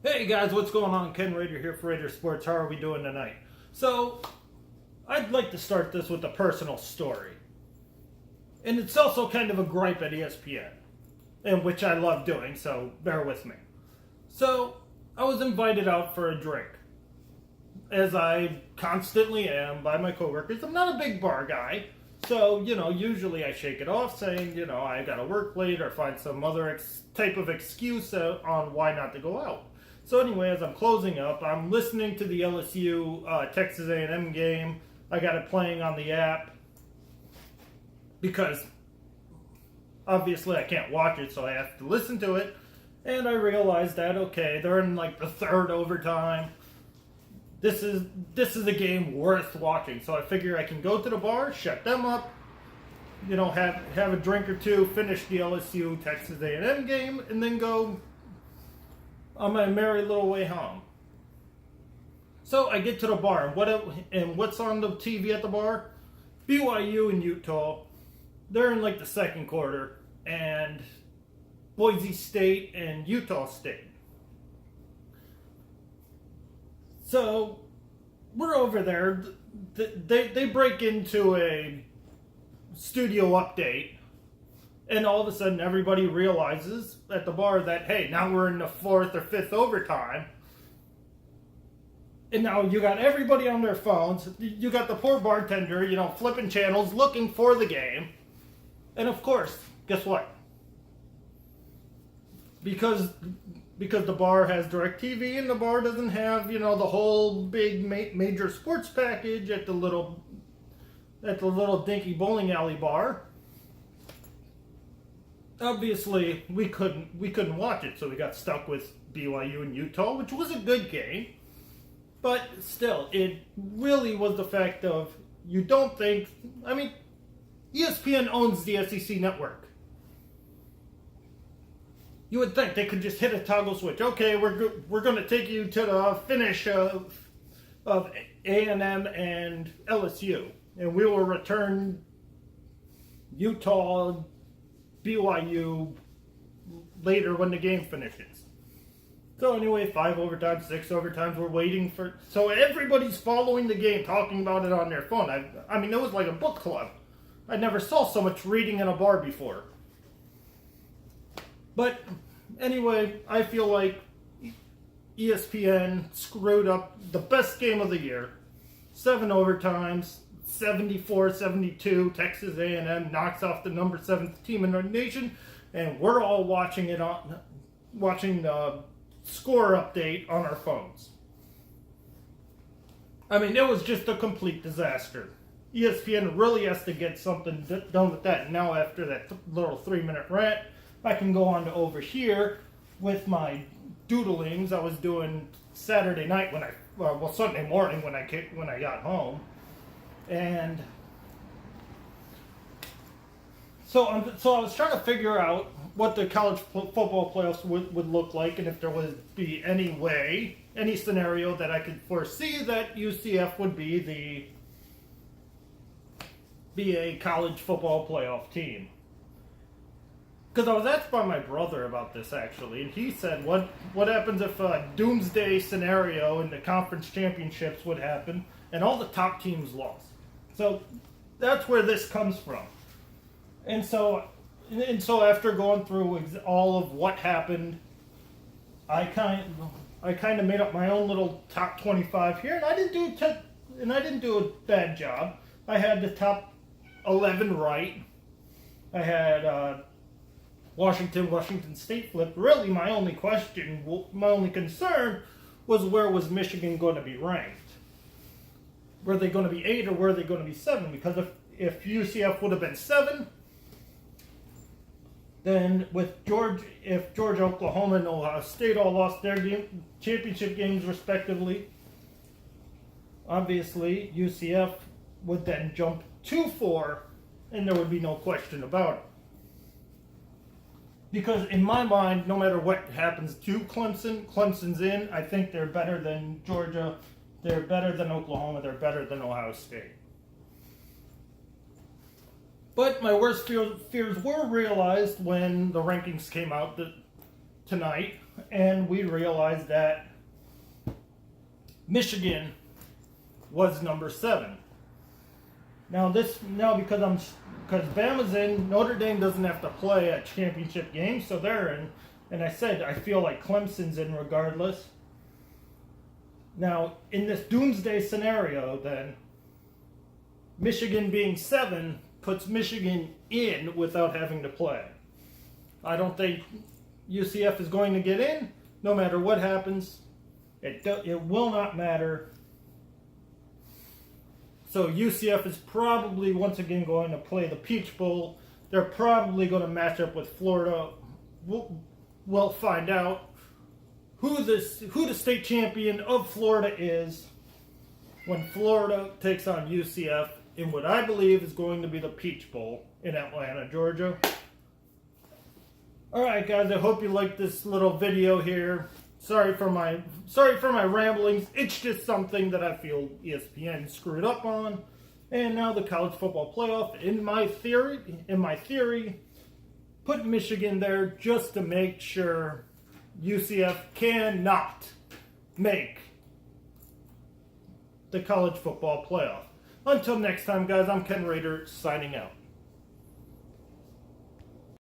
Hey guys, what's going on? Ken Rayder here for Rayder Sports. How are we doing tonight? So, I'd like to start this with a personal story. And it's also kind of a gripe at ESPN, and which I love doing, so bear with me. So, I was invited out for a drink, as I constantly am by my coworkers. I'm not a big bar guy, so, usually I shake it off saying, I gotta work late or find some other type of excuse on why not to go out. So anyway, as I'm closing up, I'm listening to the LSU Texas A&M game. I got it playing on the app because obviously I can't watch it, so I have to listen to it. And I realized that, okay, they're in like the third overtime. This is a game worth watching. So I figure I can go to the bar, shut them up, have a drink or two, finish the LSU Texas A&M game, and then go on my merry little way home. So I get to the bar, and what's on the TV at the bar? BYU and Utah. They're in like the second quarter, and Boise State and Utah State. So we're over there. They break into a studio update. And all of a sudden, everybody realizes at the bar that, hey, now we're in the fourth or fifth overtime. And now you got everybody on their phones. You got the poor bartender, flipping channels, looking for the game. And of course, guess what? Because the bar has DirecTV and the bar doesn't have, the whole big major sports package at the little dinky bowling alley bar. Obviously, we couldn't watch it, so we got stuck with BYU and Utah, which was a good game. But still, it really was the fact of, ESPN owns the SEC Network. You would think they could just hit a toggle switch. Okay, we're going to take you to the finish of A&M and LSU, and we will return Utah, BYU later when the game finishes. So anyway, 5 overtimes, 6 overtimes, we're waiting for... So everybody's following the game, talking about it on their phone. It was like a book club. I never saw so much reading in a bar before. But anyway, I feel like ESPN screwed up the best game of the year. 7 overtimes, 74-72, Texas A&M knocks off the number 7th team in our nation, and we're all watching the score update on our phones. It was just a complete disaster. ESPN really has to get something done with that. Now, after that little 3-minute rant, I can go on to over here with my doodlings I was doing Saturday night Sunday morning when I got home. And so I was trying to figure out what the college football playoffs would look like, and if there would be any scenario that I could foresee that UCF would be a college football playoff team. Because I was asked by my brother about this, actually, and he said, what happens if a doomsday scenario in the conference championships would happen and all the top teams lost? So that's where this comes from. And so after going through all of what happened, I kind of made up my own little top 25 here, and I didn't do a bad job. I had the top 11 right. I had Washington State flipped. Really, my only concern was, where was Michigan going to be ranked? Were they going to be 8 or were they going to be 7? Because if UCF would have been 7, then if Georgia, Oklahoma, and Ohio State all lost their championship games respectively, obviously UCF would then jump to 4, and there would be no question about it. Because in my mind, no matter what happens to Clemson's in. I think they're better than Georgia. They're better than Oklahoma. They're better than Ohio State. But my worst fears were realized when the rankings came out tonight. and we realized that Michigan was number 7. Now because Bama's in, Notre Dame doesn't have to play at championship games, so they're in. And I said I feel like Clemson's in regardless. Now in this doomsday scenario, then Michigan being 7 puts Michigan in without having to play. I don't think UCF is going to get in, no matter what happens. It will not matter. So UCF is probably once again going to play the Peach Bowl. They're probably going to match up with Florida. We'll find out who the state champion of Florida is when Florida takes on UCF in what I believe is going to be the Peach Bowl in Atlanta, Georgia. Alright guys, I hope you liked this little video here. Sorry for my ramblings. It's just something that I feel ESPN screwed up on. And now the college football playoff, in my theory, put Michigan there just to make sure UCF cannot make the college football playoff. Until next time, guys, I'm Ken Rayder signing out.